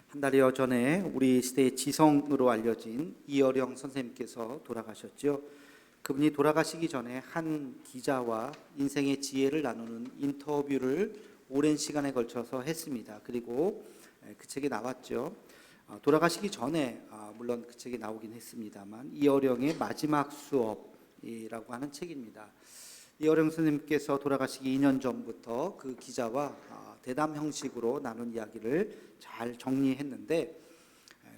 한 달여 전에 우리 시대의 지성으로 알려진 이어령 선생님께서 돌아가셨죠. 그분이 돌아가시기 전에 한 기자와 인생의 지혜를 나누는 인터뷰를 오랜 시간에 걸쳐서 했습니다. 그리고 그 책이 나왔죠. 돌아가시기 전에 물론 그 책이 나오긴 했습니다만 이어령의 마지막 수업이라고 하는 책입니다. 이어령 선생님께서 돌아가시기 2년 전부터 그 기자와 대담 형식으로 나눈 이야기를 잘 정리했는데,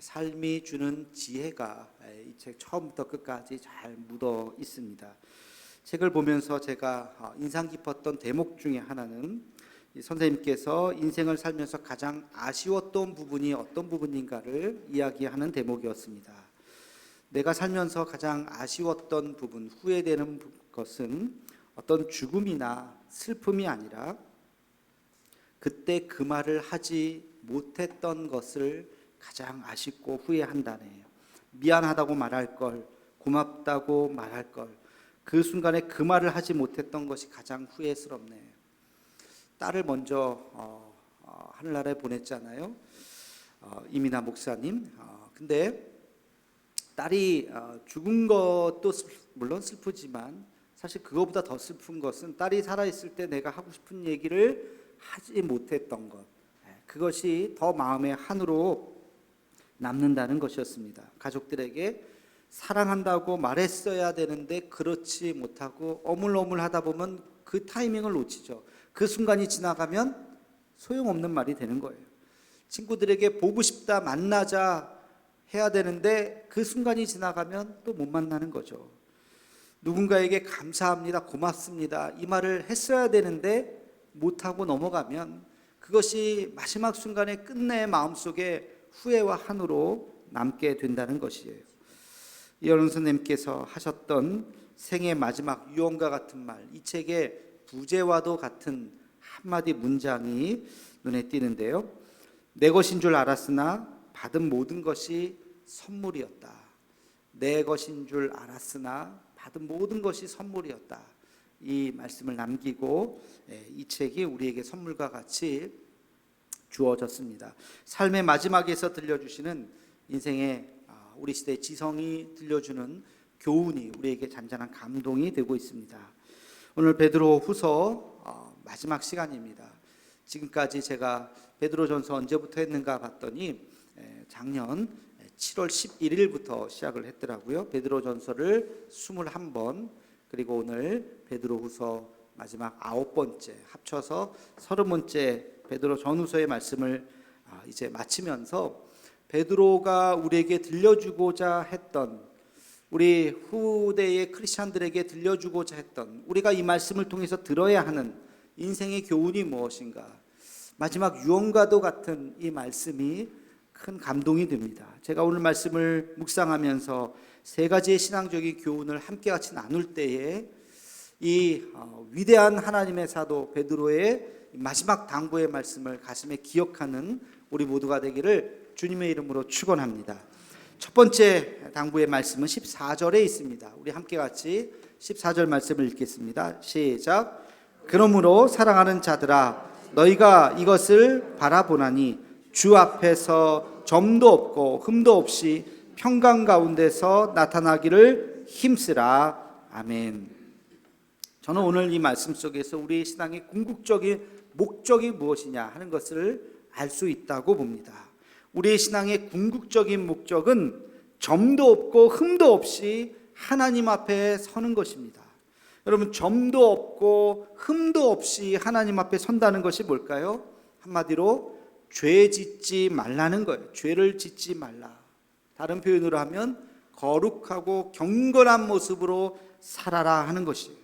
삶이 주는 지혜가 이 책 처음부터 끝까지 잘 묻어 있습니다. 책을 보면서 제가 인상 깊었던 대목 중에 하나는 이 선생님께서 인생을 살면서 가장 아쉬웠던 부분이 어떤 부분인가를 이야기하는 대목이었습니다. 내가 살면서 가장 아쉬웠던 부분, 후회되는 것은 어떤 죽음이나 슬픔이 아니라 그때 그 말을 하지 못했던 것을 가장 아쉽고 후회한다네요. 미안하다고 말할 걸, 고맙다고 말할 걸, 그 순간에 그 말을 하지 못했던 것이 가장 후회스럽네요. 딸을 먼저 하늘나라에 보냈잖아요. 이민아 목사님. 근데 딸이 죽은 것도 물론 슬프지만 사실 그거보다 더 슬픈 것은 딸이 살아있을 때 내가 하고 싶은 얘기를 하지 못했던 것, 그것이 더 마음의 한으로 남는다는 것이었습니다. 가족들에게 사랑한다고 말했어야 되는데 그렇지 못하고 어물어물 하다 보면 그 타이밍을 놓치죠. 그 순간이 지나가면 소용없는 말이 되는 거예요. 친구들에게 보고 싶다, 만나자 해야 되는데 그 순간이 지나가면 또 못 만나는 거죠. 누군가에게 감사합니다, 고맙습니다 이 말을 했어야 되는데 못하고 넘어가면 그것이 마지막 순간에 끝내 마음속에 후회와 한으로 남게 된다는 것이에요. 이어른 선생님께서 하셨던 생의 마지막 유언과 같은 말, 이 책의 부제와도 같은 한마디 문장이 눈에 띄는데요. 내 것인 줄 알았으나 받은 모든 것이 선물이었다. 내 것인 줄 알았으나 받은 모든 것이 선물이었다. 이 말씀을 남기고 이 책이 우리에게 선물과 같이 주어졌습니다. 삶의 마지막에서 들려주시는 인생의 우리 시대의 지성이 들려주는 교훈이 우리에게 잔잔한 감동이 되고 있습니다. 오늘 베드로 후서 마지막 시간입니다. 지금까지 제가 베드로전서 언제부터 했는가 봤더니 작년 7월 11일부터 시작을 했더라고요. 베드로전서를 21번, 그리고 오늘 베드로후서 마지막 9번째, 합쳐서 30번째 베드로 전후서의 말씀을 이제 마치면서 베드로가 우리에게 들려주고자 했던, 우리 후대의 크리스찬들에게 들려주고자 했던, 우리가 이 말씀을 통해서 들어야 하는 인생의 교훈이 무엇인가, 마지막 유언과도 같은 이 말씀이 큰 감동이 됩니다. 제가 오늘 말씀을 묵상하면서 세 가지의 신앙적인 교훈을 함께 같이 나눌 때에 이 위대한 하나님의 사도 베드로의 마지막 당부의 말씀을 가슴에 기억하는 우리 모두가 되기를 주님의 이름으로 축원합니다. 첫 번째 당부의 말씀은 14절에 있습니다. 우리 함께 같이 14절 말씀을 읽겠습니다. 시작. 그러므로 사랑하는 자들아, 너희가 이것을 바라보나니 주 앞에서 점도 없고 흠도 없이 평강 가운데서 나타나기를 힘쓰라. 아멘. 저는 오늘 이 말씀 속에서 우리 신앙의 궁극적인 목적이 무엇이냐 하는 것을 알 수 있다고 봅니다. 우리의 신앙의 궁극적인 목적은 점도 없고 흠도 없이 하나님 앞에 서는 것입니다. 여러분, 점도 없고 흠도 없이 하나님 앞에 선다는 것이 뭘까요? 한마디로 죄 짓지 말라는 거예요. 죄를 짓지 말라. 다른 표현으로 하면 거룩하고 경건한 모습으로 살아라 하는 것이에요.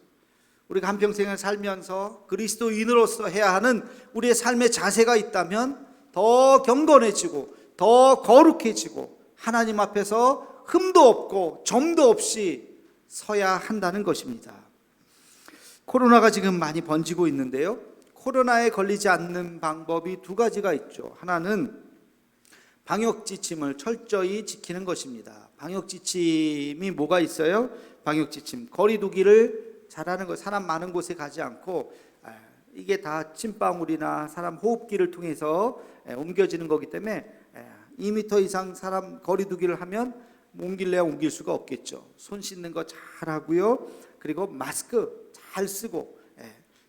우리가 한평생을 살면서 그리스도인으로서 해야 하는 우리의 삶의 자세가 있다면 더 경건해지고 더 거룩해지고 하나님 앞에서 흠도 없고 점도 없이 서야 한다는 것입니다. 코로나가 지금 많이 번지고 있는데요. 코로나에 걸리지 않는 방법이 두 가지가 있죠. 하나는 방역 지침을 철저히 지키는 것입니다. 방역 지침이 뭐가 있어요? 방역 지침, 거리 두기를 잘하는 것, 사람 많은 곳에 가지 않고, 이게 다 침방울이나 사람 호흡기를 통해서 옮겨지는 거기 때문에 2m 이상 사람 거리두기를 하면 옮길래야 옮길 수가 없겠죠. 손 씻는 거 잘 하고요. 그리고 마스크 잘 쓰고,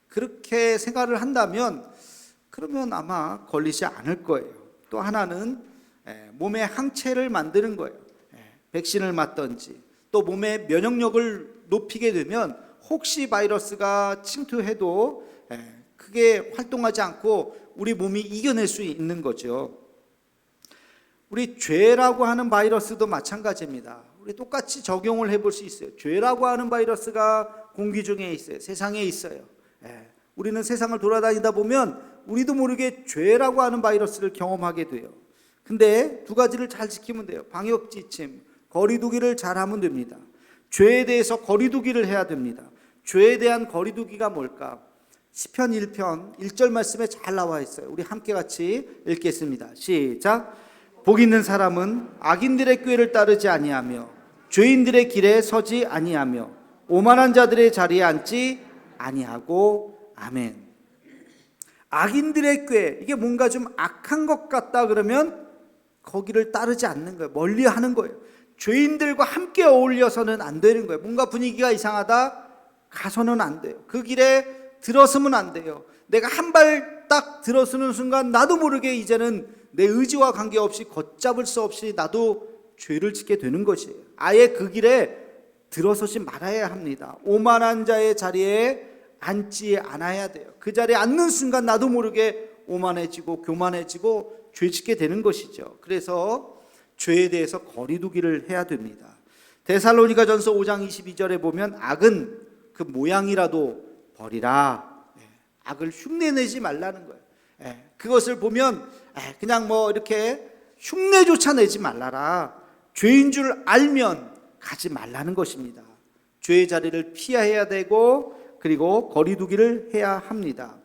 그렇게 생활을 한다면 그러면 아마 걸리지 않을 거예요. 또 하나는 몸에 항체를 만드는 거예요. 백신을 맞든지 또 몸의 면역력을 높이게 되면 혹시 바이러스가 침투해도 크게 활동하지 않고 우리 몸이 이겨낼 수 있는 거죠. 우리 죄라고 하는 바이러스도 마찬가지입니다. 우리 똑같이 적용을 해볼 수 있어요. 죄라고 하는 바이러스가 공기 중에 있어요. 세상에 있어요. 우리는 세상을 돌아다니다 보면 우리도 모르게 죄라고 하는 바이러스를 경험하게 돼요. 근데 두 가지를 잘 지키면 돼요. 방역 지침, 거리두기를 잘 하면 됩니다. 죄에 대해서 거리두기를 해야 됩니다. 죄에 대한 거리두기가 뭘까? 시편 1편 1절 말씀에 잘 나와 있어요. 우리 함께 같이 읽겠습니다. 시작. 복 있는 사람은 악인들의 꾀를 따르지 아니하며 죄인들의 길에 서지 아니하며 오만한 자들의 자리에 앉지 아니하고. 아멘. 악인들의 꾀, 이게 뭔가 좀 악한 것 같다 그러면 거기를 따르지 않는 거예요. 멀리하는 거예요. 죄인들과 함께 어울려서는 안 되는 거예요. 뭔가 분위기가 이상하다 가서는 안 돼요. 그 길에 들어서면 안 돼요. 내가 한 발 딱 들어서는 순간 나도 모르게 이제는 내 의지와 관계없이 걷잡을 수 없이 나도 죄를 짓게 되는 것이에요. 아예 그 길에 들어서지 말아야 합니다. 오만한 자의 자리에 앉지 않아야 돼요. 그 자리에 앉는 순간 나도 모르게 오만해지고 교만해지고 죄 짓게 되는 것이죠. 그래서 죄에 대해서 거리두기를 해야 됩니다. 데살로니가전서 5장 22절에 보면 악은 그 모양이라도 버리라. 악을 흉내내지 말라는 거예요. 그것을 보면 그냥 뭐 이렇게 흉내조차 내지 말라라. 죄인 줄 알면 가지 말라는 것입니다. 죄의 자리를 피해야 되고 그리고 거리두기를 해야 합니다.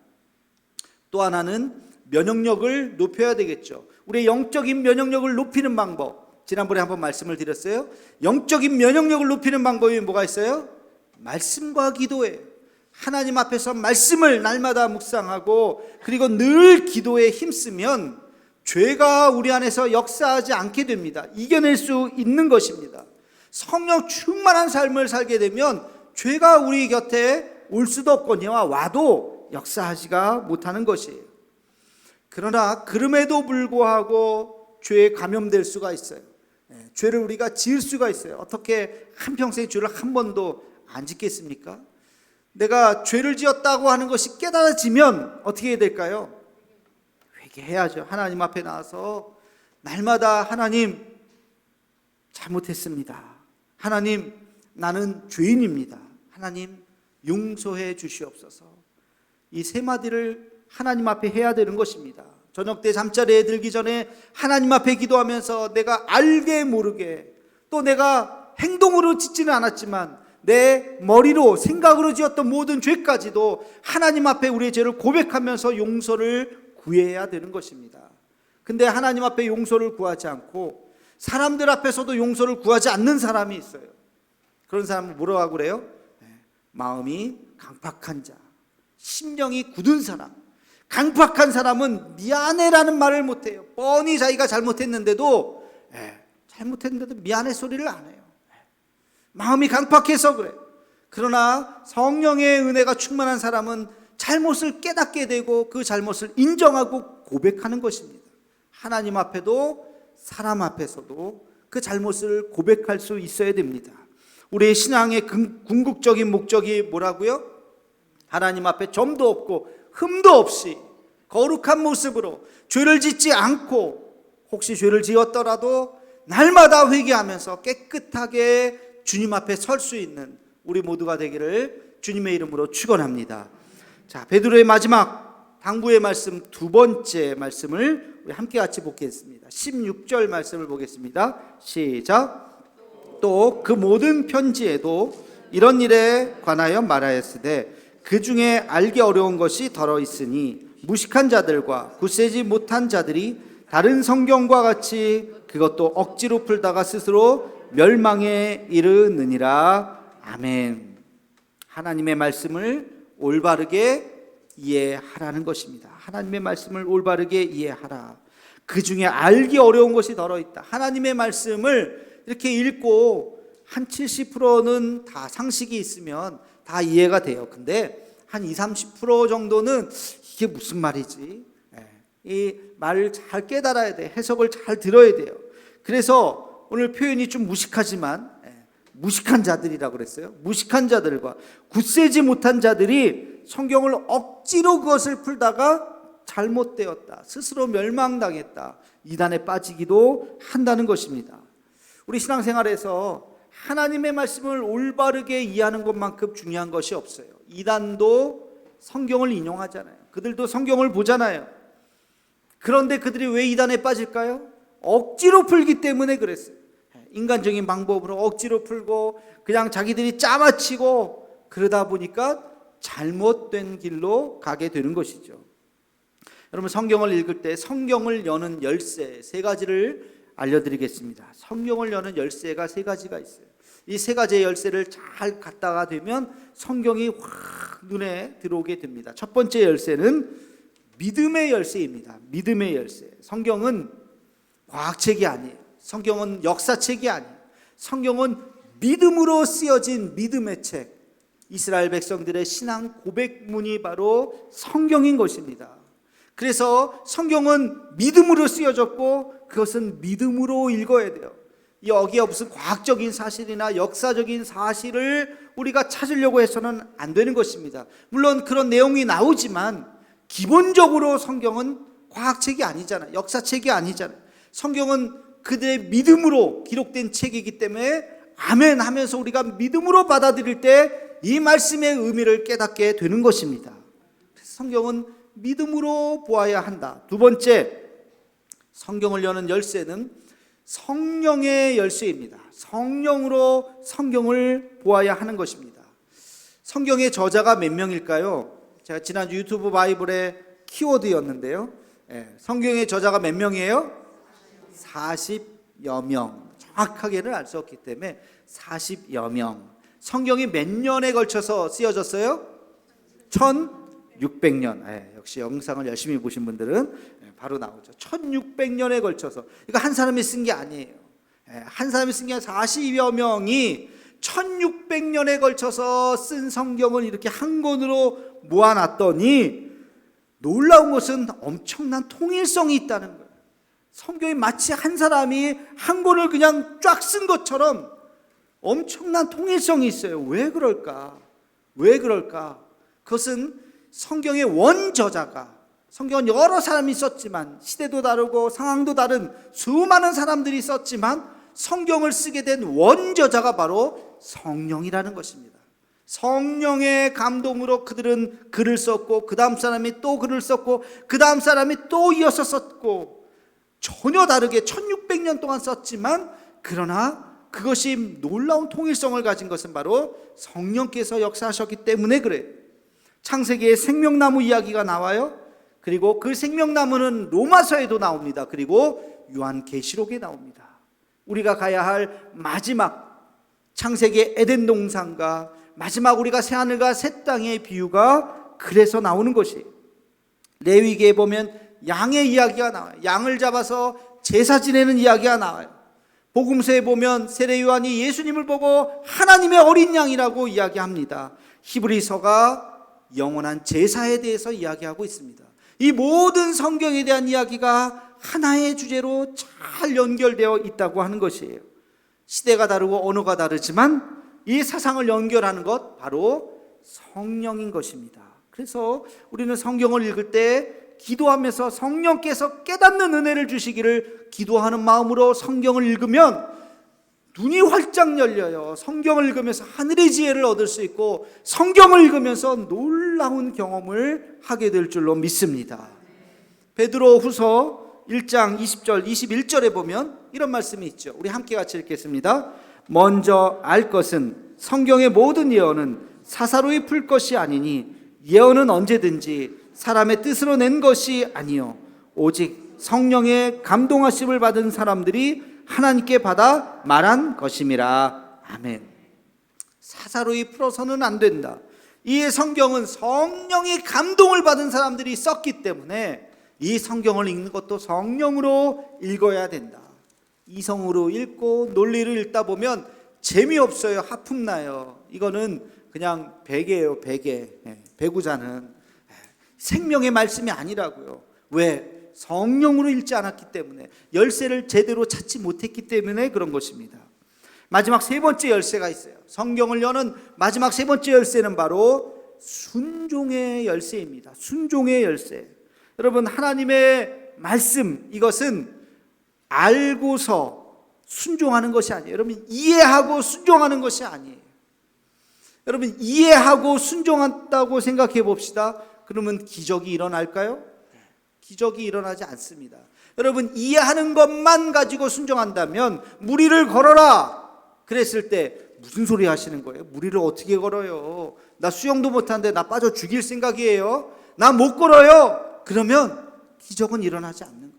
또 하나는 면역력을 높여야 되겠죠. 우리의 영적인 면역력을 높이는 방법, 지난번에 한번 말씀을 드렸어요. 영적인 면역력을 높이는 방법이 뭐가 있어요? 말씀과 기도예요. 하나님 앞에서 말씀을 날마다 묵상하고 그리고 늘 기도에 힘쓰면 죄가 우리 안에서 역사하지 않게 됩니다. 이겨낼 수 있는 것입니다. 성령 충만한 삶을 살게 되면 죄가 우리 곁에 올 수도 없거니와 와도 역사하지가 못하는 것이에요. 그러나 그럼에도 불구하고 죄에 감염될 수가 있어요. 죄를 우리가 지을 수가 있어요. 어떻게 한평생 죄를 한 번도 안 짓겠습니까? 내가 죄를 지었다고 하는 것이 깨달아지면 어떻게 해야 될까요? 회개해야죠. 하나님 앞에 나와서 날마다 하나님 잘못했습니다. 하나님 나는 죄인입니다. 하나님 용서해 주시옵소서. 이 세 마디를 하나님 앞에 해야 되는 것입니다. 저녁 때 잠자리에 들기 전에 하나님 앞에 기도하면서 내가 알게 모르게 또 내가 행동으로 짓지는 않았지만 내 머리로 생각으로 지었던 모든 죄까지도 하나님 앞에 우리의 죄를 고백하면서 용서를 구해야 되는 것입니다. 근데 하나님 앞에 용서를 구하지 않고 사람들 앞에서도 용서를 구하지 않는 사람이 있어요. 그런 사람을 뭐라고 그래요? 마음이 강팍한 자, 심령이 굳은 사람. 강팍한 사람은 미안해라는 말을 못해요. 뻔히 자기가 잘못했는데도 미안해 소리를 안 해요. 마음이 강팍해서 그래요. 그러나 성령의 은혜가 충만한 사람은 잘못을 깨닫게 되고 그 잘못을 인정하고 고백하는 것입니다. 하나님 앞에도 사람 앞에서도 그 잘못을 고백할 수 있어야 됩니다. 우리의 신앙의 궁극적인 목적이 뭐라고요? 하나님 앞에 점도 없고 흠도 없이 거룩한 모습으로 죄를 짓지 않고 혹시 죄를 지었더라도 날마다 회개하면서 깨끗하게 주님 앞에 설 수 있는 우리 모두가 되기를 주님의 이름으로 축원합니다. 자, 베드로의 마지막 당부의 말씀 두 번째 말씀을 우리 함께 같이 보겠습니다. 16절 말씀을 보겠습니다. 시작. 또 그 모든 편지에도 이런 일에 관하여 말하였으되 그 중에 알기 어려운 것이 더러 있으니 무식한 자들과 굳세지 못한 자들이 다른 성경과 같이 그것도 억지로 풀다가 스스로 멸망에 이르느니라. 아멘. 하나님의 말씀을 올바르게 이해하라는 것입니다. 하나님의 말씀을 올바르게 이해하라. 그 중에 알기 어려운 것이 더러 있다. 하나님의 말씀을 이렇게 읽고 한 70%는 다 상식이 있으면 다 이해가 돼요. 근데 한 20-30% 정도는 이게 무슨 말이지? 이 말을 잘 깨달아야 돼. 해석을 잘 들어야 돼요. 그래서 오늘 표현이 좀 무식하지만 무식한 자들이라고 그랬어요. 무식한 자들과 굳세지 못한 자들이 성경을 억지로 그것을 풀다가 잘못되었다. 스스로 멸망당했다. 이단에 빠지기도 한다는 것입니다. 우리 신앙생활에서 하나님의 말씀을 올바르게 이해하는 것만큼 중요한 것이 없어요. 이단도 성경을 인용하잖아요. 그들도 성경을 보잖아요. 그런데 그들이 왜 이단에 빠질까요? 억지로 풀기 때문에 그랬어요. 인간적인 방법으로 억지로 풀고 그냥 자기들이 짜맞히고 그러다 보니까 잘못된 길로 가게 되는 것이죠. 여러분, 성경을 읽을 때 성경을 여는 열쇠 3가지를 알려드리겠습니다. 성경을 여는 열쇠가 3가지가 있어요. 이 3가지의 열쇠를 잘 갖다가 되면 성경이 확 눈에 들어오게 됩니다. 첫 번째 열쇠는 믿음의 열쇠입니다. 믿음의 열쇠. 성경은 과학책이 아니에요. 성경은 역사책이 아니에요. 성경은 믿음으로 쓰여진 믿음의 책. 이스라엘 백성들의 신앙 고백문이 바로 성경인 것입니다. 그래서 성경은 믿음으로 쓰여졌고 그것은 믿음으로 읽어야 돼요. 여기에 무슨 과학적인 사실이나 역사적인 사실을 우리가 찾으려고 해서는 안 되는 것입니다. 물론 그런 내용이 나오지만 기본적으로 성경은 과학책이 아니잖아요. 역사책이 아니잖아요. 성경은 그들의 믿음으로 기록된 책이기 때문에 아멘 하면서 우리가 믿음으로 받아들일 때 이 말씀의 의미를 깨닫게 되는 것입니다. 그래서 성경은 믿음으로 보아야 한다. 두 번째, 성경을 여는 열쇠는 성령의 열쇠입니다. 성령으로 성경을 보아야 하는 것입니다. 성경의 저자가 몇 명일까요? 제가 지난주 유튜브 바이블의 키워드였는데요. 성경의 저자가 몇 명이에요? 40여 명. 정확하게는 알 수 없기 때문에 40여 명. 성경이 몇 년에 걸쳐서 쓰여졌어요? 1600년. 역시 영상을 열심히 보신 분들은 바로 나오죠. 1600년에 걸쳐서. 이거 한 사람이 쓴 게 아니에요. 한 사람이 쓴 게 아니라 40여 명이 1600년에 걸쳐서 쓴 성경을 이렇게 한 권으로 모아놨더니 놀라운 것은 엄청난 통일성이 있다는 거예요. 성경이 마치 한 사람이 한 권을 그냥 쫙 쓴 것처럼 엄청난 통일성이 있어요. 왜 그럴까? 왜 그럴까? 그것은 성경의 원저자가, 성경은 여러 사람이 썼지만 시대도 다르고 상황도 다른 수많은 사람들이 썼지만 성경을 쓰게 된 원저자가 바로 성령이라는 것입니다. 성령의 감동으로 그들은 글을 썼고 그 다음 사람이 또 글을 썼고 그 다음 사람이 또 이어서 썼고 전혀 다르게 1600년 동안 썼지만 그러나 그것이 놀라운 통일성을 가진 것은 바로 성령께서 역사하셨기 때문에 그래요. 창세기에 생명나무 이야기가 나와요. 그리고 그 생명나무는 로마서에도 나옵니다. 그리고 요한계시록에 나옵니다. 우리가 가야 할 마지막 창세기의 에덴 동산과 마지막 우리가 새하늘과 새 땅의 비유가 그래서 나오는 것이에요. 레위기에 보면 양의 이야기가 나와요. 양을 잡아서 제사 지내는 이야기가 나와요. 복음서에 보면 세례 요한이 예수님을 보고 하나님의 어린 양이라고 이야기합니다. 히브리서가 영원한 제사에 대해서 이야기하고 있습니다. 이 모든 성경에 대한 이야기가 하나의 주제로 잘 연결되어 있다고 하는 것이에요. 시대가 다르고 언어가 다르지만 이 사상을 연결하는 것 바로 성령인 것입니다. 그래서 우리는 성경을 읽을 때 기도하면서 성령께서 깨닫는 은혜를 주시기를 기도하는 마음으로 성경을 읽으면 눈이 활짝 열려요. 성경을 읽으면서 하늘의 지혜를 얻을 수 있고 성경을 읽으면서 놀라운 경험을 하게 될 줄로 믿습니다. 베드로후서 1장 20절 21절에 보면 이런 말씀이 있죠. 우리 함께 같이 읽겠습니다. 먼저 알 것은 성경의 모든 예언은 사사로이 풀 것이 아니니 예언은 언제든지 사람의 뜻으로 낸 것이 아니요 오직 성령의 감동하심을 받은 사람들이 하나님께 받아 말한 것임이라. 아멘. 사사로이 풀어서는 안 된다. 이 성경은 성령의 감동을 받은 사람들이 썼기 때문에 이 성경을 읽는 것도 성령으로 읽어야 된다. 이성으로 읽고 논리를 읽다 보면 재미없어요. 하품나요. 이거는 그냥 베개예요. 베개. 배구자는 생명의 말씀이 아니라고요. 왜? 성령으로 읽지 않았기 때문에, 열쇠를 제대로 찾지 못했기 때문에 그런 것입니다. 마지막 세 번째 열쇠가 있어요. 성경을 여는 마지막 세 번째 열쇠는 바로 순종의 열쇠입니다. 순종의 열쇠. 여러분, 하나님의 말씀, 이것은 알고서 순종하는 것이 아니에요. 여러분, 이해하고 순종하는 것이 아니에요. 여러분, 이해하고 순종한다고 생각해 봅시다. 그러면 기적이 일어날까요? 기적이 일어나지 않습니다. 여러분, 이해하는 것만 가지고 순종한다면 무리를 걸어라 그랬을 때 무슨 소리 하시는 거예요? 무리를 어떻게 걸어요? 나 수영도 못하는데 나 빠져 죽일 생각이에요? 나 못 걸어요. 그러면 기적은 일어나지 않는 거예요.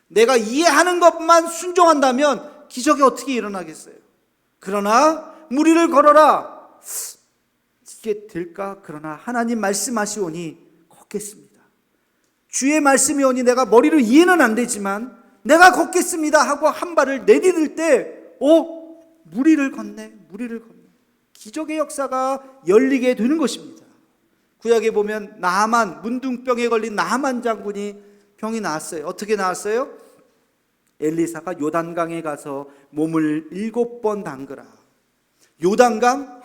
내가 이해하는 것만 순종한다면 기적이 어떻게 일어나겠어요? 그러나 무리를 걸어라. 이게 될까? 그러나 하나님 말씀하시오니 걷겠습니다. 주의 말씀이 오니 내가 머리로 이해는 안 되지만 내가 걷겠습니다 하고 한 발을 내디딜 때 무리를 걷네. 무리를 걷네. 기적의 역사가 열리게 되는 것입니다. 구약에 보면 나하만, 문둥병에 걸린 나하만 장군이 병이 나았어요. 어떻게 나았어요? 엘리사가 요단강에 가서 몸을 7번 담그라. 요단강?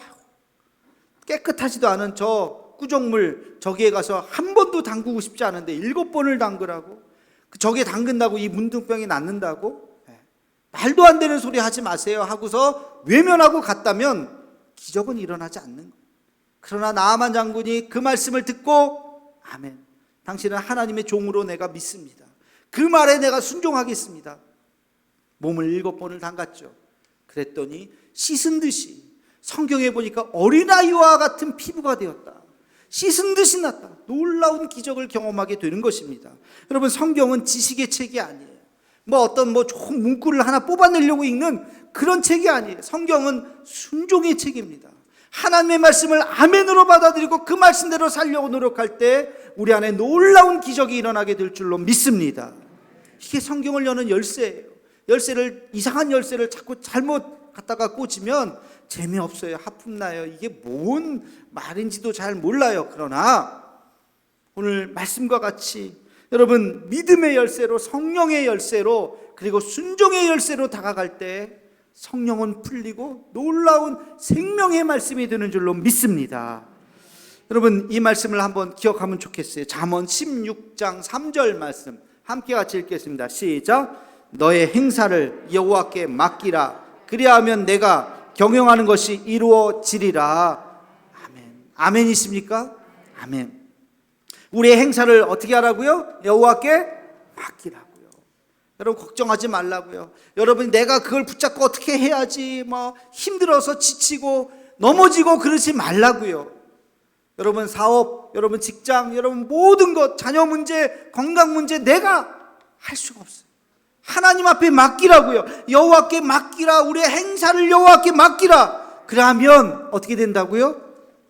깨끗하지도 않은 저 구정물, 저기에 가서 한 번도 담그고 싶지 않은데 7번을 담그라고? 저기에 담근다고 이 문둥병이 낫는다고? 말도 안 되는 소리 하지 마세요 하고서 외면하고 갔다면 기적은 일어나지 않는 거예요. 그러나 나하만 장군이 그 말씀을 듣고 아멘, 당신은 하나님의 종으로 내가 믿습니다. 그 말에 내가 순종하겠습니다. 몸을 7번을 담갔죠. 그랬더니 씻은 듯이, 성경에 보니까 어린아이와 같은 피부가 되었다. 씻은 듯이 났다. 놀라운 기적을 경험하게 되는 것입니다. 여러분, 성경은 지식의 책이 아니에요. 어떤 좋은 문구를 하나 뽑아내려고 읽는 그런 책이 아니에요. 성경은 순종의 책입니다. 하나님의 말씀을 아멘으로 받아들이고 그 말씀대로 살려고 노력할 때 우리 안에 놀라운 기적이 일어나게 될 줄로 믿습니다. 이게 성경을 여는 열쇠예요. 이상한 열쇠를 자꾸 잘못 갖다가 꽂으면 재미없어요. 하품나요. 이게 뭔 말인지도 잘 몰라요. 그러나 오늘 말씀과 같이 여러분, 믿음의 열쇠로, 성령의 열쇠로, 그리고 순종의 열쇠로 다가갈 때 성령은 풀리고 놀라운 생명의 말씀이 되는 줄로 믿습니다. 여러분, 이 말씀을 한번 기억하면 좋겠어요. 잠언 16장 3절 말씀 함께 같이 읽겠습니다. 시작. 너의 행사를 여호와께 맡기라. 그리하면 내가 경영하는 것이 이루어지리라. 아멘. 아멘이십니까? 아멘. 우리의 행사를 어떻게 하라고요? 여호와께 맡기라고요. 여러분, 걱정하지 말라고요. 여러분, 내가 그걸 붙잡고 어떻게 해야지 힘들어서 지치고 넘어지고 그러지 말라고요. 여러분, 사업, 여러분 직장, 여러분 모든 것, 자녀 문제, 건강 문제 내가 할 수가 없어요. 하나님 앞에 맡기라고요. 여호와께 맡기라. 우리의 행사를 여호와께 맡기라. 그러면 어떻게 된다고요?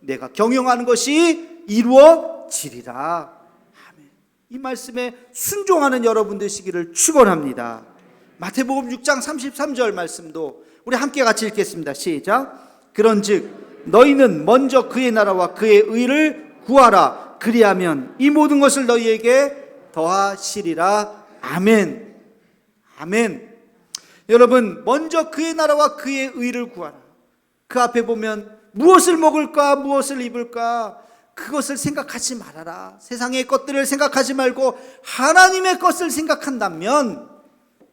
내가 경영하는 것이 이루어지리라. 아멘. 이 말씀에 순종하는 여러분 되시기를 축원합니다. 마태복음 6장 33절 말씀도 우리 함께 같이 읽겠습니다. 시작. 그런즉 너희는 먼저 그의 나라와 그의 의를 구하라. 그리하면 이 모든 것을 너희에게 더하시리라. 아멘. 아멘. 여러분, 먼저 그의 나라와 그의 의를 구하라. 그 앞에 보면 무엇을 먹을까, 무엇을 입을까, 그것을 생각하지 말아라. 세상의 것들을 생각하지 말고 하나님의 것을 생각한다면,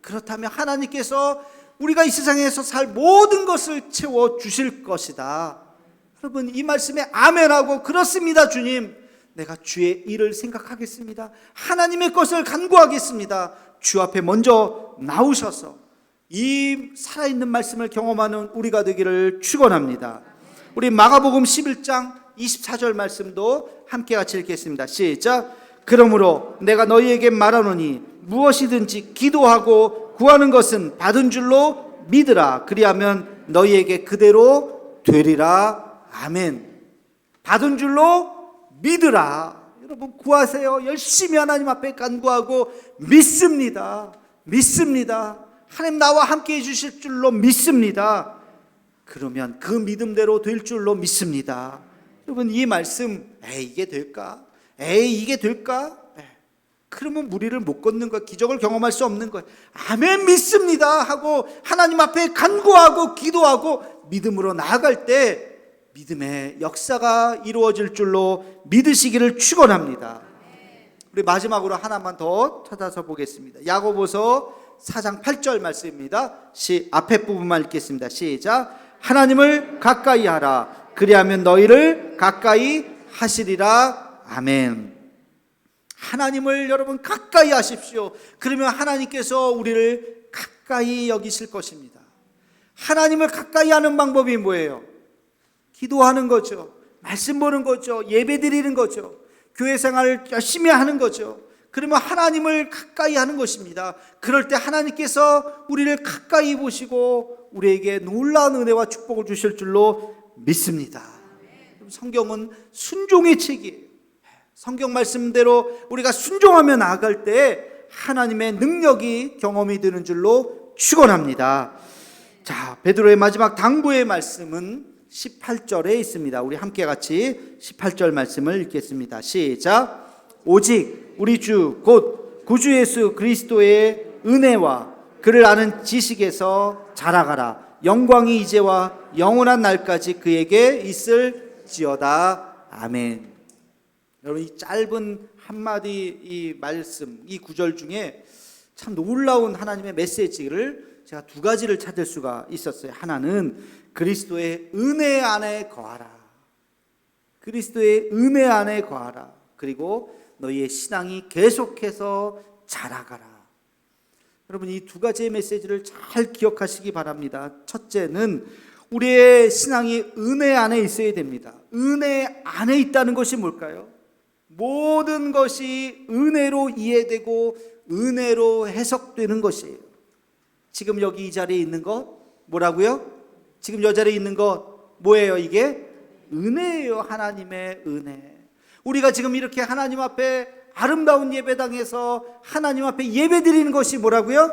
그렇다면 하나님께서 우리가 이 세상에서 살 모든 것을 채워 주실 것이다. 여러분, 이 말씀에 아멘하고 그렇습니다 주님, 내가 주의 일을 생각하겠습니다. 하나님의 것을 간구하겠습니다. 주 앞에 먼저 나오셔서 이 살아있는 말씀을 경험하는 우리가 되기를 축원합니다. 우리 마가복음 11장 24절 말씀도 함께 같이 읽겠습니다. 시작. 그러므로 내가 너희에게 말하노니 무엇이든지 기도하고 구하는 것은 받은 줄로 믿으라. 그리하면 너희에게 그대로 되리라. 아멘. 받은 줄로 믿으라. 여러분 구하세요. 열심히 하나님 앞에 간구하고 믿습니다. 믿습니다. 하나님 나와 함께 해주실 줄로 믿습니다. 그러면 그 믿음대로 될 줄로 믿습니다. 여러분 이 말씀 이게 될까? 이게 될까? 그러면 무리를 못 걷는 거예요. 기적을 경험할 수 없는 거예요. 아멘 믿습니다 하고 하나님 앞에 간구하고 기도하고 믿음으로 나아갈 때 믿음의 역사가 이루어질 줄로 믿으시기를 축원합니다. 우리 마지막으로 하나만 더 찾아서 보겠습니다. 야고보서 4장 8절 말씀입니다. 앞에 부분만 읽겠습니다. 시작. 하나님을 가까이 하라. 그리하면 너희를 가까이 하시리라. 아멘. 하나님을 여러분 가까이 하십시오. 그러면 하나님께서 우리를 가까이 여기실 것입니다. 하나님을 가까이 하는 방법이 뭐예요? 기도하는 거죠. 말씀 보는 거죠. 예배 드리는 거죠. 교회 생활을 열심히 하는 거죠. 그러면 하나님을 가까이 하는 것입니다. 그럴 때 하나님께서 우리를 가까이 보시고 우리에게 놀라운 은혜와 축복을 주실 줄로 믿습니다. 성경은 순종의 책이에요. 성경 말씀대로 우리가 순종하며 나아갈 때 하나님의 능력이 경험이 되는 줄로 축원합니다. 자, 베드로의 마지막 당부의 말씀은 18절에 있습니다. 우리 함께 같이 18절 말씀을 읽겠습니다. 시작. 오직 우리 주 곧 구주 예수 그리스도의 은혜와 그를 아는 지식에서 자라가라. 영광이 이제와 영원한 날까지 그에게 있을지어다. 아멘. 여러분 이 짧은 한마디 이 말씀, 이 구절 중에 참 놀라운 하나님의 메시지를 제가 두 가지를 찾을 수가 있었어요. 하나는 그리스도의 은혜 안에 거하라. 그리스도의 은혜 안에 거하라. 그리고 너희의 신앙이 계속해서 자라가라. 여러분 이 두 가지의 메시지를 잘 기억하시기 바랍니다. 첫째는 우리의 신앙이 은혜 안에 있어야 됩니다. 은혜 안에 있다는 것이 뭘까요? 모든 것이 은혜로 이해되고 은혜로 해석되는 것이에요. 지금 여기 이 자리에 있는 것 뭐라고요? 지금 이 자리에 있는 것 뭐예요? 이게 은혜예요. 하나님의 은혜. 우리가 지금 이렇게 하나님 앞에 아름다운 예배당에서 하나님 앞에 예배 드리는 것이 뭐라고요?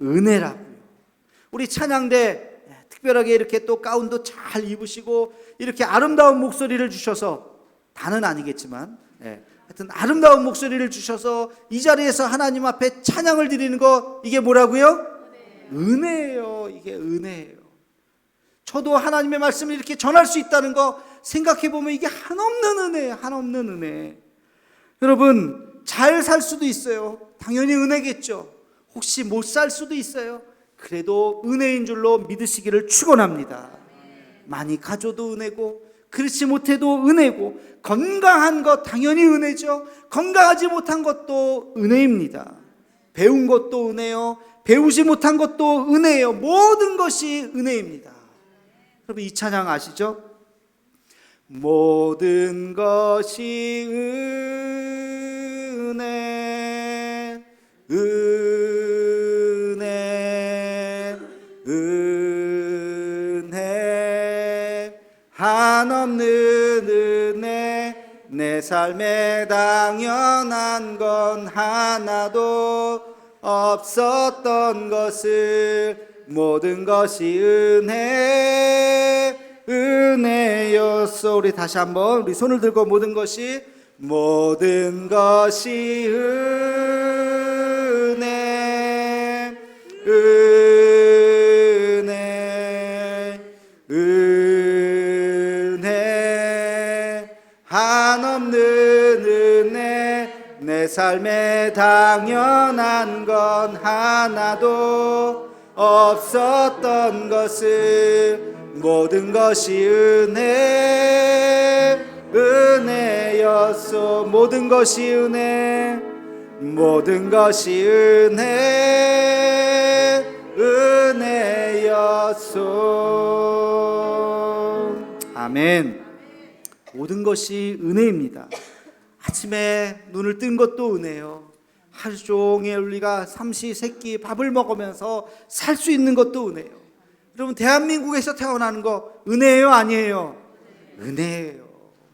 은혜라고요. 우리 찬양대 특별하게 이렇게 또 가운도 잘 입으시고 이렇게 아름다운 목소리를 주셔서 다는 아니겠지만 하여튼 아름다운 목소리를 주셔서 이 자리에서 하나님 앞에 찬양을 드리는 거 이게 뭐라고요? 은혜예요. 이게 은혜예요. 저도 하나님의 말씀을 이렇게 전할 수 있다는 거 생각해 보면 이게 한없는 은혜예요. 한없는 은혜. 여러분 잘 살 수도 있어요. 당연히 은혜겠죠. 혹시 못 살 수도 있어요. 그래도 은혜인 줄로 믿으시기를 축원합니다. 많이 가져도 은혜고 그렇지 못해도 은혜고 건강한 것 당연히 은혜죠. 건강하지 못한 것도 은혜입니다. 배운 것도 은혜요. 배우지 못한 것도 은혜예요. 모든 것이 은혜입니다. 여러분 이 찬양 아시죠? 모든 것이 은혜 은혜 은혜 한없는 은혜 내 삶에 당연한 건 하나도 없었던 것을 모든 것이 은혜 은혜였어. 우리 다시 한번 우리 손을 들고 모든 것이 은혜 은혜 은혜 한없는 은혜 내 삶에 당연한 건 하나도 없었던 것을 모든 것이 은혜 은혜였소. 모든 것이 은혜 모든 것이 은혜 은혜였소. 아멘. 모든 것이 은혜입니다. 아침에 눈을 뜬 것도 은혜요. 하루 종일 우리가 삼시세끼 밥을 먹으면서 살 수 있는 것도 은혜요. 여러분 대한민국에서 태어나는 거 은혜예요? 아니에요? 은혜예요.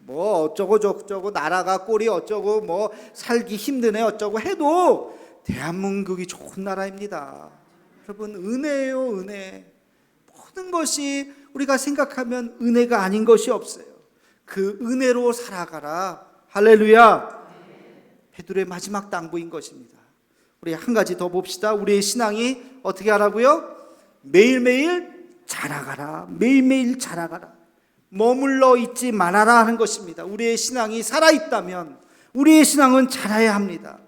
뭐 어쩌고 저쩌고 나라가 꼴이 어쩌고 뭐 살기 힘드네 어쩌고 해도 대한민국이 좋은 나라입니다. 여러분, 은혜예요, 은혜. 모든 것이 우리가 생각하면 은혜가 아닌 것이 없어요. 그 은혜로 살아가라. 할렐루야. 베드로의 마지막 당부인 것입니다. 우리 한 가지 더 봅시다. 우리의 신앙이 어떻게 하라고요? 매일매일 자라가라. 매일매일 자라가라. 머물러 있지 말아라 하는 것입니다. 우리의 신앙이 살아있다면 우리의 신앙은 자라야 합니다.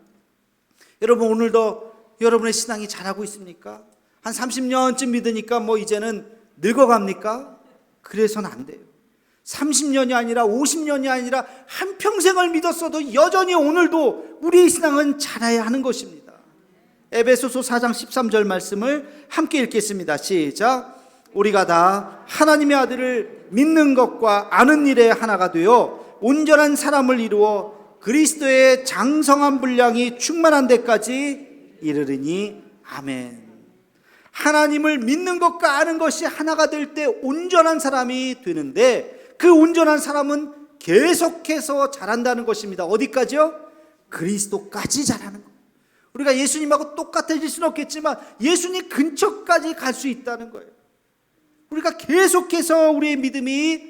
여러분, 오늘도 여러분의 신앙이 자라고 있습니까? 한 30년쯤 믿으니까 뭐 이제는 늙어갑니까? 그래서는 안 돼요. 30년이 아니라 50년이 아니라 한평생을 믿었어도 여전히 오늘도 우리의 신앙은 자라야 하는 것입니다. 에베소서 4장 13절 말씀을 함께 읽겠습니다. 시작. 우리가 다 하나님의 아들을 믿는 것과 아는 일에 하나가 되어 온전한 사람을 이루어 그리스도의 장성한 분량이 충만한 데까지 이르리니 아멘. 하나님을 믿는 것과 아는 것이 하나가 될 때 온전한 사람이 되는데, 그 온전한 사람은 계속해서 자란다는 것입니다. 어디까지요? 그리스도까지 자라는 것. 우리가 예수님하고 똑같아질 수는 없겠지만 예수님 근처까지 갈 수 있다는 거예요. 우리가 계속해서 우리의 믿음이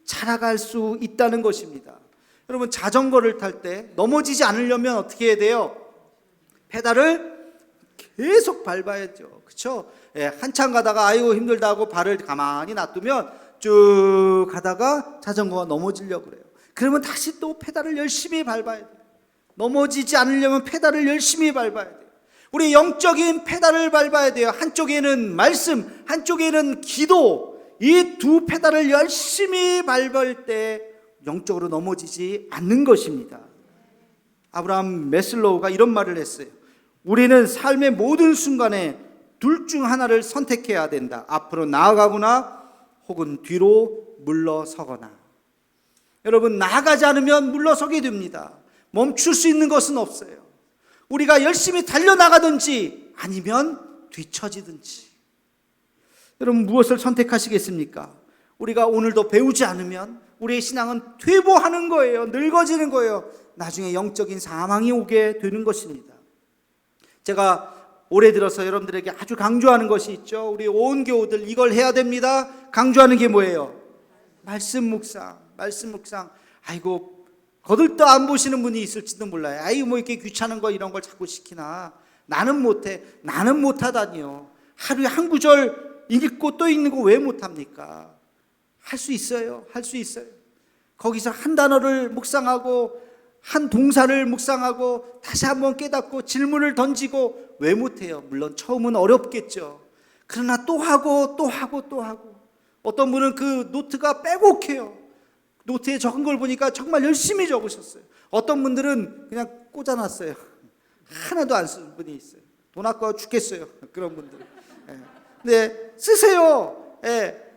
자라갈 수 있다는 것입니다. 여러분, 자전거를 탈 때 넘어지지 않으려면 어떻게 해야 돼요? 페달을 계속 밟아야죠. 그렇죠? 예, 한참 가다가 아이고 힘들다 하고 발을 가만히 놔두면 쭉 가다가 자전거가 넘어지려고 그래요. 그러면 다시 또 페달을 열심히 밟아야 돼요. 넘어지지 않으려면 페달을 열심히 밟아야 돼요. 우리 영적인 페달을 밟아야 돼요. 한쪽에는 말씀, 한쪽에는 기도. 이 두 페달을 열심히 밟을 때 영적으로 넘어지지 않는 것입니다. 아브라함 메슬로우가 이런 말을 했어요. 우리는 삶의 모든 순간에 둘 중 하나를 선택해야 된다. 앞으로 나아가거나 혹은 뒤로 물러서거나. 여러분, 나아가지 않으면 물러서게 됩니다. 멈출 수 있는 것은 없어요. 우리가 열심히 달려나가든지 아니면 뒤처지든지. 여러분, 무엇을 선택하시겠습니까? 우리가 오늘도 배우지 않으면 우리의 신앙은 퇴보하는 거예요. 늙어지는 거예요. 나중에 영적인 사망이 오게 되는 것입니다. 제가 올해 들어서 여러분들에게 아주 강조하는 것이 있죠. 우리 온 교우들 이걸 해야 됩니다. 강조하는 게 뭐예요? 말씀 묵상, 말씀 묵상. 아이고, 거들떠 안 보시는 분이 있을지도 몰라요. 아이고, 뭐 이렇게 귀찮은 거 이런 걸 자꾸 시키나. 나는 못해. 나는 못하다니요. 하루에 한 구절 읽고 또 읽는 거 왜 못합니까? 할 수 있어요. 할 수 있어요. 거기서 한 단어를 묵상하고 한 동사를 묵상하고 다시 한번 깨닫고 질문을 던지고 왜 못해요? 물론 처음은 어렵겠죠. 그러나 또 하고 또 하고 또 하고. 어떤 분은 그 노트가 빼곡해요. 노트에 적은 걸 보니까 정말 열심히 적으셨어요. 어떤 분들은 그냥 꽂아놨어요. 하나도 안 쓰는 분이 있어요. 돈 아까워 죽겠어요. 그런 분들. 근데 쓰세요.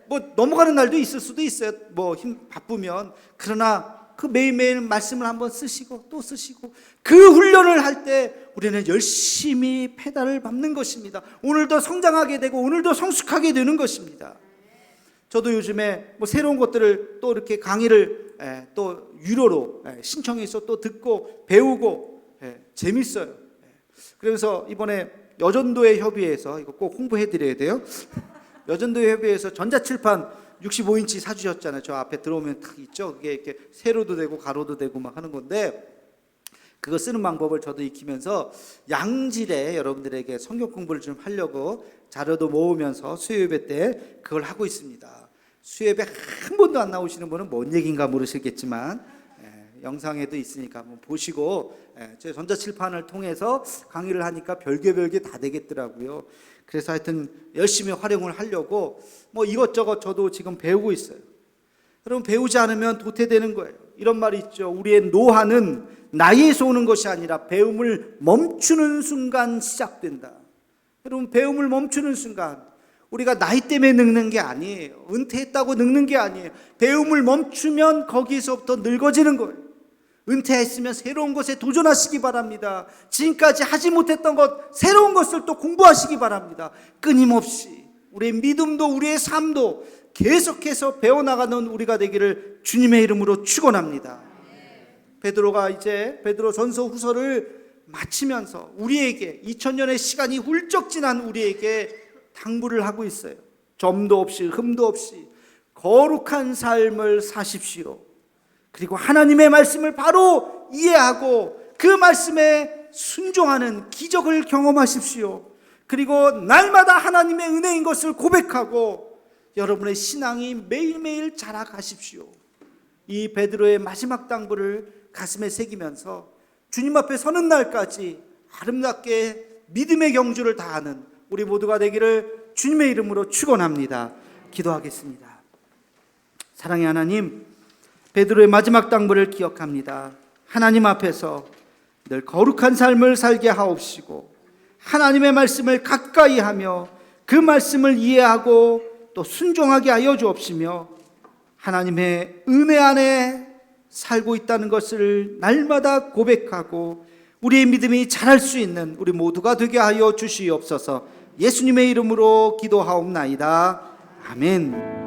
뭐 넘어가는 날도 있을 수도 있어요. 뭐 힘 바쁘면. 그러나 그 매일매일 말씀을 한번 쓰시고 또 쓰시고 그 훈련을 할 때 우리는 열심히 페달을 밟는 것입니다. 오늘도 성장하게 되고 오늘도 성숙하게 되는 것입니다. 저도 요즘에 뭐 새로운 것들을 또 이렇게 강의를 또 유료로 신청해서 또 듣고 배우고 재밌어요. 그래서 이번에 여전도의 협의회에서 이거 꼭 홍보해 드려야 돼요. 여전도의 협의회에서 전자칠판 65인치 사주셨잖아요. 저 앞에 들어오면 딱 있죠. 그게 이렇게 세로도 되고 가로도 되고 막 하는 건데, 그거 쓰는 방법을 저도 익히면서 양질의 여러분들에게 성경 공부를 좀 하려고 자료도 모으면서 수요예배 때 그걸 하고 있습니다. 수요예배 한 번도 안 나오시는 분은 뭔 얘기인가 모르시겠지만 영상에도 있으니까 한번 보시고, 제 전자칠판을 통해서 강의를 하니까 별게 다 되겠더라고요. 그래서 하여튼 열심히 활용을 하려고 뭐 이것저것 저도 지금 배우고 있어요. 여러분, 배우지 않으면 도태되는 거예요. 이런 말이 있죠. 우리의 노화는 나이에서 오는 것이 아니라 배움을 멈추는 순간 시작된다. 여러분, 배움을 멈추는 순간, 우리가 나이 때문에 늙는 게 아니에요. 은퇴했다고 늙는 게 아니에요. 배움을 멈추면 거기서부터 늙어지는 거예요. 은퇴했으면 새로운 것에 도전하시기 바랍니다. 지금까지 하지 못했던 것, 새로운 것을 또 공부하시기 바랍니다. 끊임없이 우리의 믿음도 우리의 삶도 계속해서 배워나가는 우리가 되기를 주님의 이름으로 축원합니다. 베드로가 이제 베드로전서 후서를 마치면서 우리에게 2000년의 시간이 훌쩍 지난 우리에게 당부를 하고 있어요. 점도 없이 흠도 없이 거룩한 삶을 사십시오. 그리고 하나님의 말씀을 바로 이해하고 그 말씀에 순종하는 기적을 경험하십시오. 그리고 날마다 하나님의 은혜인 것을 고백하고 여러분의 신앙이 매일매일 자라가십시오. 이 베드로의 마지막 당부를 가슴에 새기면서 주님 앞에 서는 날까지 아름답게 믿음의 경주를 다하는 우리 모두가 되기를 주님의 이름으로 축원합니다. 기도하겠습니다. 사랑의 하나님, 베드로의 마지막 당부를 기억합니다. 하나님 앞에서 늘 거룩한 삶을 살게 하옵시고 하나님의 말씀을 가까이 하며 그 말씀을 이해하고 또 순종하게 하여 주옵시며 하나님의 은혜 안에 살고 있다는 것을 날마다 고백하고 우리의 믿음이 자랄 수 있는 우리 모두가 되게 하여 주시옵소서. 예수님의 이름으로 기도하옵나이다. 아멘.